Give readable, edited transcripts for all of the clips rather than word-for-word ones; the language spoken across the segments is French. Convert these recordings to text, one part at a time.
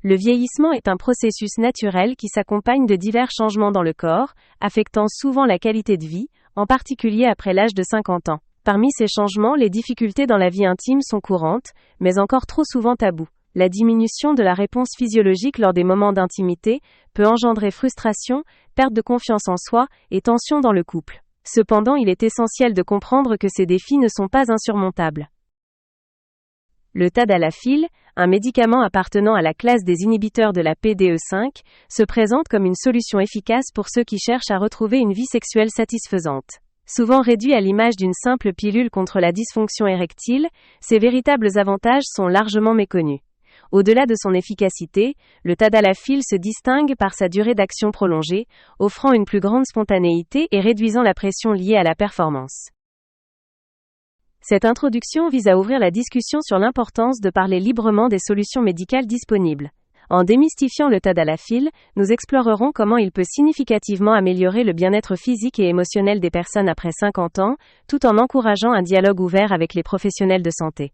Le vieillissement est un processus naturel qui s'accompagne de divers changements dans le corps, affectant souvent la qualité de vie, en particulier après l'âge de 50 ans. Parmi ces changements, les difficultés dans la vie intime sont courantes, mais encore trop souvent tabous. La diminution de la réponse physiologique lors des moments d'intimité peut engendrer frustration, perte de confiance en soi et tension dans le couple. Cependant, il est essentiel de comprendre que ces défis ne sont pas insurmontables. Le tadalafil, un médicament appartenant à la classe des inhibiteurs de la PDE5, se présente comme une solution efficace pour ceux qui cherchent à retrouver une vie sexuelle satisfaisante. Souvent réduit à l'image d'une simple pilule contre la dysfonction érectile, ses véritables avantages sont largement méconnus. Au-delà de son efficacité, le tadalafil se distingue par sa durée d'action prolongée, offrant une plus grande spontanéité et réduisant la pression liée à la performance. Cette introduction vise à ouvrir la discussion sur l'importance de parler librement des solutions médicales disponibles. En démystifiant le tadalafil, nous explorerons comment il peut significativement améliorer le bien-être physique et émotionnel des personnes après 50 ans, tout en encourageant un dialogue ouvert avec les professionnels de santé.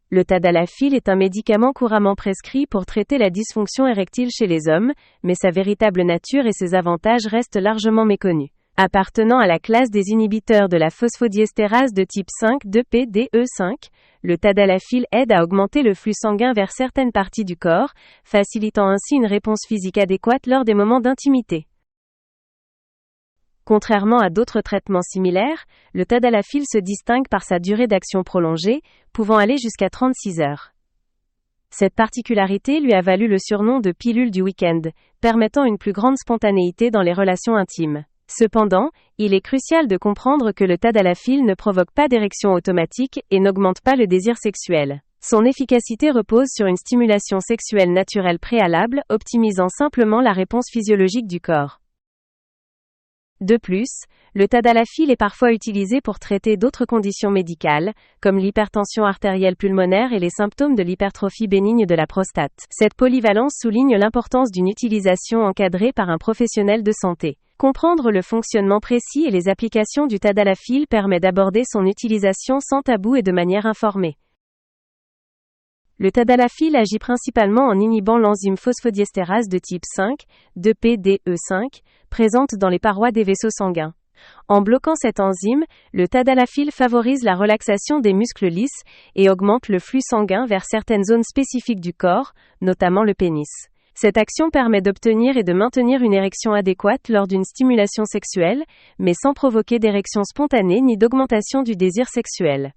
Le tadalafil est un médicament couramment prescrit pour traiter la dysfonction érectile chez les hommes, mais sa véritable nature et ses avantages restent largement méconnus. Appartenant à la classe des inhibiteurs de la phosphodiestérase de type 5 de PDE5, le tadalafil aide à augmenter le flux sanguin vers certaines parties du corps, facilitant ainsi une réponse physique adéquate lors des moments d'intimité. Contrairement à d'autres traitements similaires, le tadalafil se distingue par sa durée d'action prolongée, pouvant aller jusqu'à 36 heures. Cette particularité lui a valu le surnom de pilule du week-end, permettant une plus grande spontanéité dans les relations intimes. Cependant, il est crucial de comprendre que le tadalafil ne provoque pas d'érection automatique et n'augmente pas le désir sexuel. Son efficacité repose sur une stimulation sexuelle naturelle préalable, optimisant simplement la réponse physiologique du corps. De plus, le tadalafil est parfois utilisé pour traiter d'autres conditions médicales, comme l'hypertension artérielle pulmonaire et les symptômes de l'hypertrophie bénigne de la prostate. Cette polyvalence souligne l'importance d'une utilisation encadrée par un professionnel de santé. Comprendre le fonctionnement précis et les applications du tadalafil permet d'aborder son utilisation sans tabou et de manière informée. Le tadalafil agit principalement en inhibant l'enzyme phosphodiestérase de type 5, de PDE5, présente dans les parois des vaisseaux sanguins. En bloquant cette enzyme, le tadalafil favorise la relaxation des muscles lisses et augmente le flux sanguin vers certaines zones spécifiques du corps, notamment le pénis. Cette action permet d'obtenir et de maintenir une érection adéquate lors d'une stimulation sexuelle, mais sans provoquer d'érection spontanée ni d'augmentation du désir sexuel.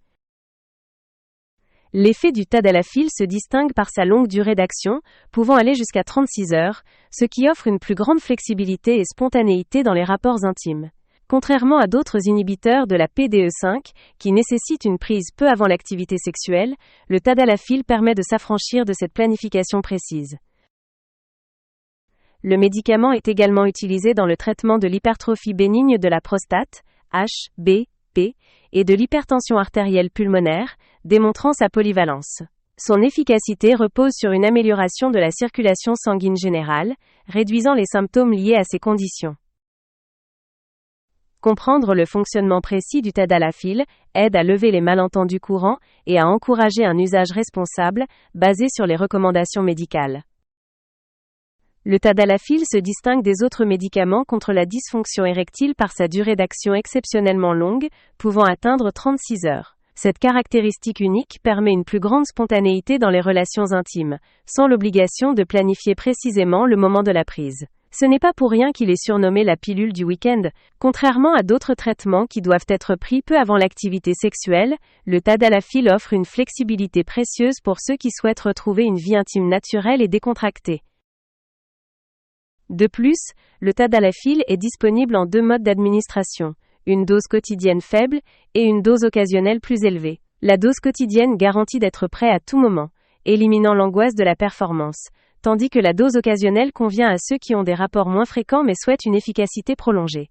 L'effet du tadalafil se distingue par sa longue durée d'action, pouvant aller jusqu'à 36 heures, ce qui offre une plus grande flexibilité et spontanéité dans les rapports intimes. Contrairement à d'autres inhibiteurs de la PDE5, qui nécessitent une prise peu avant l'activité sexuelle, le tadalafil permet de s'affranchir de cette planification précise. Le médicament est également utilisé dans le traitement de l'hypertrophie bénigne de la prostate, HBP, et de l'hypertension artérielle pulmonaire, démontrant sa polyvalence. Son efficacité repose sur une amélioration de la circulation sanguine générale, réduisant les symptômes liés à ces conditions. Comprendre le fonctionnement précis du tadalafil aide à lever les malentendus courants et à encourager un usage responsable, basé sur les recommandations médicales. Le tadalafil se distingue des autres médicaments contre la dysfonction érectile par sa durée d'action exceptionnellement longue, pouvant atteindre 36 heures. Cette caractéristique unique permet une plus grande spontanéité dans les relations intimes, sans l'obligation de planifier précisément le moment de la prise. Ce n'est pas pour rien qu'il est surnommé la pilule du week-end. Contrairement à d'autres traitements qui doivent être pris peu avant l'activité sexuelle, le tadalafil offre une flexibilité précieuse pour ceux qui souhaitent retrouver une vie intime naturelle et décontractée. De plus, le tadalafil est disponible en 2 modes d'administration, une dose quotidienne faible et une dose occasionnelle plus élevée. La dose quotidienne garantit d'être prêt à tout moment, éliminant l'angoisse de la performance, tandis que la dose occasionnelle convient à ceux qui ont des rapports moins fréquents mais souhaitent une efficacité prolongée.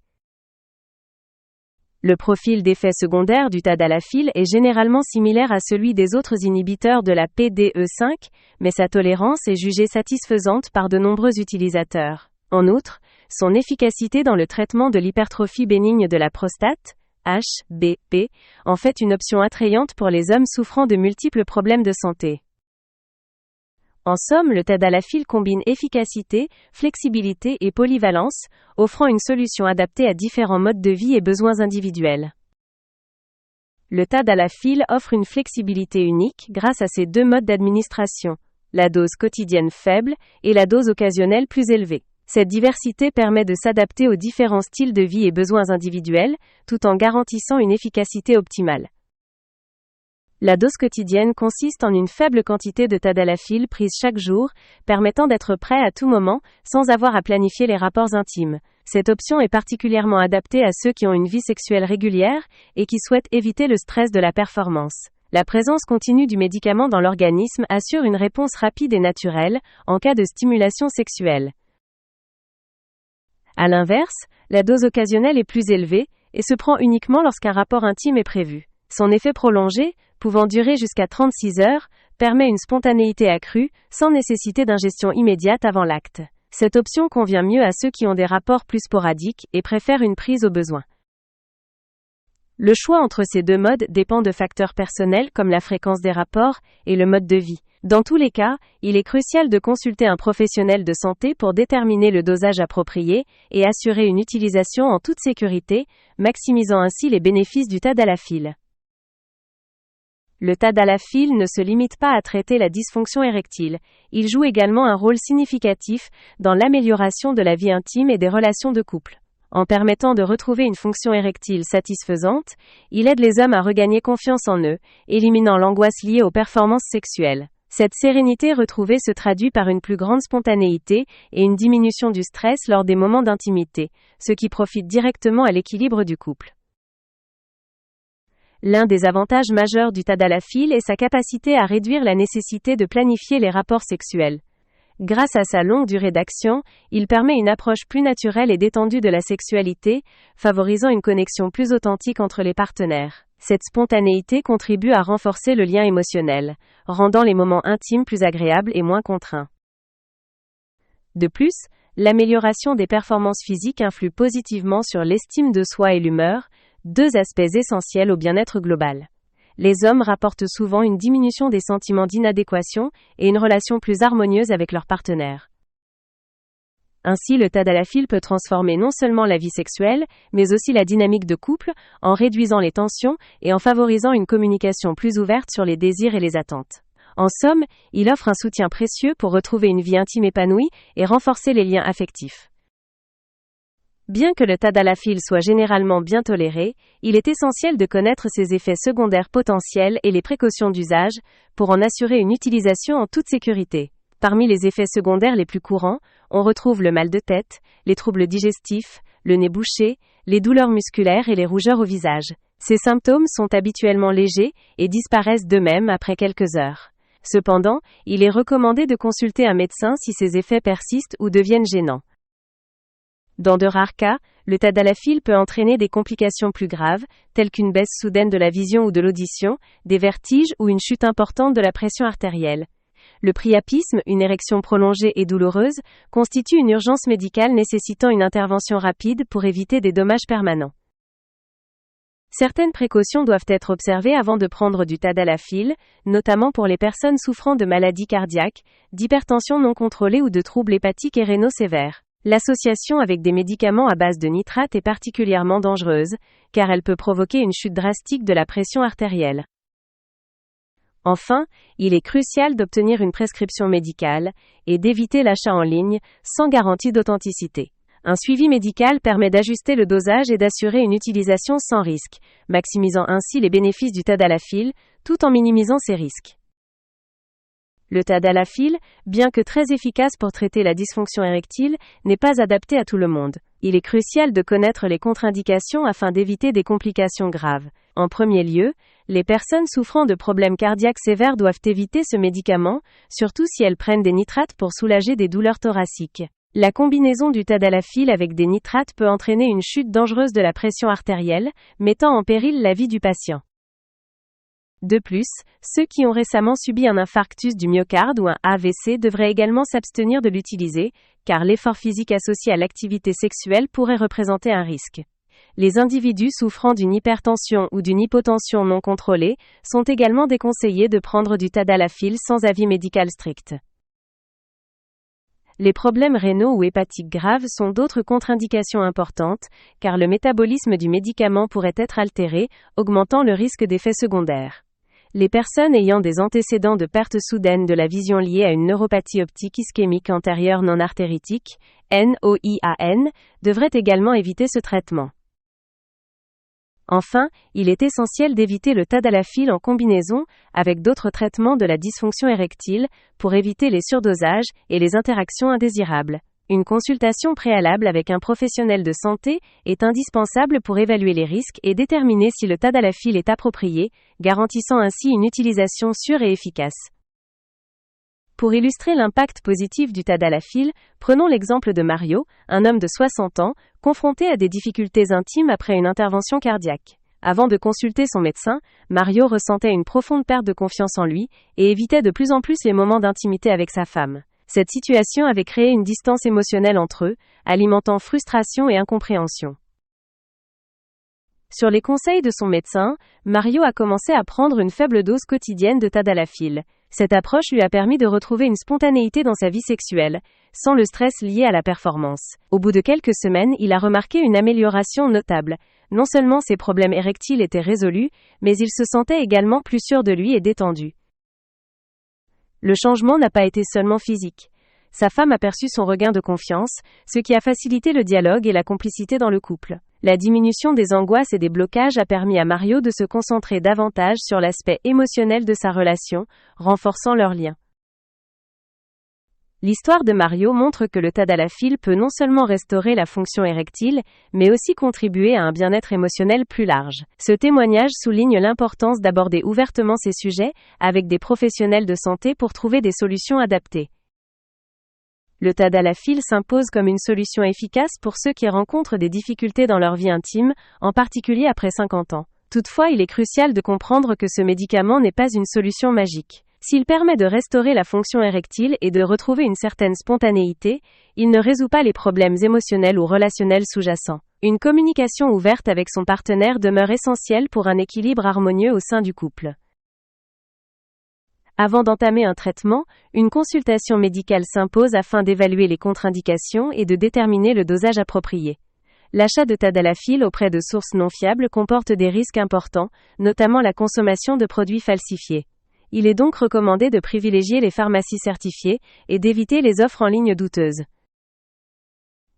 Le profil d'effets secondaires du tadalafil est généralement similaire à celui des autres inhibiteurs de la PDE5, mais sa tolérance est jugée satisfaisante par de nombreux utilisateurs. En outre, son efficacité dans le traitement de l'hypertrophie bénigne de la prostate, HBP, en fait une option attrayante pour les hommes souffrant de multiples problèmes de santé. En somme, le tadalafil combine efficacité, flexibilité et polyvalence, offrant une solution adaptée à différents modes de vie et besoins individuels. Le tadalafil offre une flexibilité unique grâce à ses 2 modes d'administration, la dose quotidienne faible et la dose occasionnelle plus élevée. Cette diversité permet de s'adapter aux différents styles de vie et besoins individuels, tout en garantissant une efficacité optimale. La dose quotidienne consiste en une faible quantité de tadalafil prise chaque jour, permettant d'être prêt à tout moment, sans avoir à planifier les rapports intimes. Cette option est particulièrement adaptée à ceux qui ont une vie sexuelle régulière et qui souhaitent éviter le stress de la performance. La présence continue du médicament dans l'organisme assure une réponse rapide et naturelle, en cas de stimulation sexuelle. À l'inverse, la dose occasionnelle est plus élevée, et se prend uniquement lorsqu'un rapport intime est prévu. Son effet prolongé, pouvant durer jusqu'à 36 heures, permet une spontanéité accrue, sans nécessité d'ingestion immédiate avant l'acte. Cette option convient mieux à ceux qui ont des rapports plus sporadiques et préfèrent une prise au besoin. Le choix entre ces 2 modes dépend de facteurs personnels comme la fréquence des rapports et le mode de vie. Dans tous les cas, il est crucial de consulter un professionnel de santé pour déterminer le dosage approprié et assurer une utilisation en toute sécurité, maximisant ainsi les bénéfices du tadalafil. Le tadalafil ne se limite pas à traiter la dysfonction érectile, il joue également un rôle significatif dans l'amélioration de la vie intime et des relations de couple. En permettant de retrouver une fonction érectile satisfaisante, il aide les hommes à regagner confiance en eux, éliminant l'angoisse liée aux performances sexuelles. Cette sérénité retrouvée se traduit par une plus grande spontanéité et une diminution du stress lors des moments d'intimité, ce qui profite directement à l'équilibre du couple. L'un des avantages majeurs du tadalafil est sa capacité à réduire la nécessité de planifier les rapports sexuels. Grâce à sa longue durée d'action, il permet une approche plus naturelle et détendue de la sexualité, favorisant une connexion plus authentique entre les partenaires. Cette spontanéité contribue à renforcer le lien émotionnel, rendant les moments intimes plus agréables et moins contraints. De plus, l'amélioration des performances physiques influe positivement sur l'estime de soi et l'humeur, 2 aspects essentiels au bien-être global. Les hommes rapportent souvent une diminution des sentiments d'inadéquation et une relation plus harmonieuse avec leur partenaire. Ainsi, le tadalafil peut transformer non seulement la vie sexuelle, mais aussi la dynamique de couple, en réduisant les tensions et en favorisant une communication plus ouverte sur les désirs et les attentes. En somme, il offre un soutien précieux pour retrouver une vie intime épanouie et renforcer les liens affectifs. Bien que le tadalafil soit généralement bien toléré, il est essentiel de connaître ses effets secondaires potentiels et les précautions d'usage, pour en assurer une utilisation en toute sécurité. Parmi les effets secondaires les plus courants, on retrouve le mal de tête, les troubles digestifs, le nez bouché, les douleurs musculaires et les rougeurs au visage. Ces symptômes sont habituellement légers et disparaissent d'eux-mêmes après quelques heures. Cependant, il est recommandé de consulter un médecin si ces effets persistent ou deviennent gênants. Dans de rares cas, le tadalafil peut entraîner des complications plus graves, telles qu'une baisse soudaine de la vision ou de l'audition, des vertiges ou une chute importante de la pression artérielle. Le priapisme, une érection prolongée et douloureuse, constitue une urgence médicale nécessitant une intervention rapide pour éviter des dommages permanents. Certaines précautions doivent être observées avant de prendre du tadalafil, notamment pour les personnes souffrant de maladies cardiaques, d'hypertension non contrôlée ou de troubles hépatiques et rénaux sévères. L'association avec des médicaments à base de nitrate est particulièrement dangereuse, car elle peut provoquer une chute drastique de la pression artérielle. Enfin, il est crucial d'obtenir une prescription médicale et d'éviter l'achat en ligne, sans garantie d'authenticité. Un suivi médical permet d'ajuster le dosage et d'assurer une utilisation sans risque, maximisant ainsi les bénéfices du tadalafil, tout en minimisant ses risques. Le tadalafil, bien que très efficace pour traiter la dysfonction érectile, n'est pas adapté à tout le monde. Il est crucial de connaître les contre-indications afin d'éviter des complications graves. En premier lieu, les personnes souffrant de problèmes cardiaques sévères doivent éviter ce médicament, surtout si elles prennent des nitrates pour soulager des douleurs thoraciques. La combinaison du tadalafil avec des nitrates peut entraîner une chute dangereuse de la pression artérielle, mettant en péril la vie du patient. De plus, ceux qui ont récemment subi un infarctus du myocarde ou un AVC devraient également s'abstenir de l'utiliser, car l'effort physique associé à l'activité sexuelle pourrait représenter un risque. Les individus souffrant d'une hypertension ou d'une hypotension non contrôlée sont également déconseillés de prendre du tadalafil sans avis médical strict. Les problèmes rénaux ou hépatiques graves sont d'autres contre-indications importantes, car le métabolisme du médicament pourrait être altéré, augmentant le risque d'effets secondaires. Les personnes ayant des antécédents de perte soudaine de la vision liée à une neuropathie optique ischémique antérieure non artéritique, NOIAN, devraient également éviter ce traitement. Enfin, il est essentiel d'éviter le tadalafil en combinaison avec d'autres traitements de la dysfonction érectile pour éviter les surdosages et les interactions indésirables. Une consultation préalable avec un professionnel de santé est indispensable pour évaluer les risques et déterminer si le tadalafil est approprié, garantissant ainsi une utilisation sûre et efficace. Pour illustrer l'impact positif du tadalafil, prenons l'exemple de Mario, un homme de 60 ans, confronté à des difficultés intimes après une intervention cardiaque. Avant de consulter son médecin, Mario ressentait une profonde perte de confiance en lui et évitait de plus en plus les moments d'intimité avec sa femme. Cette situation avait créé une distance émotionnelle entre eux, alimentant frustration et incompréhension. Sur les conseils de son médecin, Mario a commencé à prendre une faible dose quotidienne de tadalafil. Cette approche lui a permis de retrouver une spontanéité dans sa vie sexuelle, sans le stress lié à la performance. Au bout de quelques semaines, il a remarqué une amélioration notable. Non seulement ses problèmes érectiles étaient résolus, mais il se sentait également plus sûr de lui et détendu. Le changement n'a pas été seulement physique. Sa femme a perçu son regain de confiance, ce qui a facilité le dialogue et la complicité dans le couple. La diminution des angoisses et des blocages a permis à Mario de se concentrer davantage sur l'aspect émotionnel de sa relation, renforçant leur lien. L'histoire de Mario montre que le tadalafil peut non seulement restaurer la fonction érectile, mais aussi contribuer à un bien-être émotionnel plus large. Ce témoignage souligne l'importance d'aborder ouvertement ces sujets, avec des professionnels de santé pour trouver des solutions adaptées. Le tadalafil s'impose comme une solution efficace pour ceux qui rencontrent des difficultés dans leur vie intime, en particulier après 50 ans. Toutefois, il est crucial de comprendre que ce médicament n'est pas une solution magique. S'il permet de restaurer la fonction érectile et de retrouver une certaine spontanéité, il ne résout pas les problèmes émotionnels ou relationnels sous-jacents. Une communication ouverte avec son partenaire demeure essentielle pour un équilibre harmonieux au sein du couple. Avant d'entamer un traitement, une consultation médicale s'impose afin d'évaluer les contre-indications et de déterminer le dosage approprié. L'achat de tadalafil auprès de sources non fiables comporte des risques importants, notamment la consommation de produits falsifiés. Il est donc recommandé de privilégier les pharmacies certifiées et d'éviter les offres en ligne douteuses.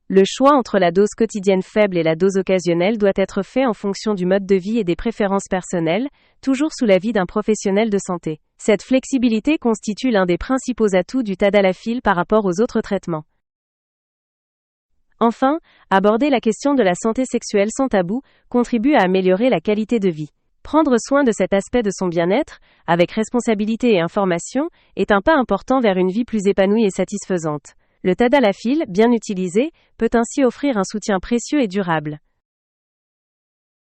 Le choix entre la dose quotidienne faible et la dose occasionnelle doit être fait en fonction du mode de vie et des préférences personnelles, toujours sous l'avis d'un professionnel de santé. Cette flexibilité constitue l'un des principaux atouts du tadalafil par rapport aux autres traitements. Enfin, aborder la question de la santé sexuelle sans tabou contribue à améliorer la qualité de vie. Prendre soin de cet aspect de son bien-être, avec responsabilité et information, est un pas important vers une vie plus épanouie et satisfaisante. Le tadalafil, bien utilisé, peut ainsi offrir un soutien précieux et durable.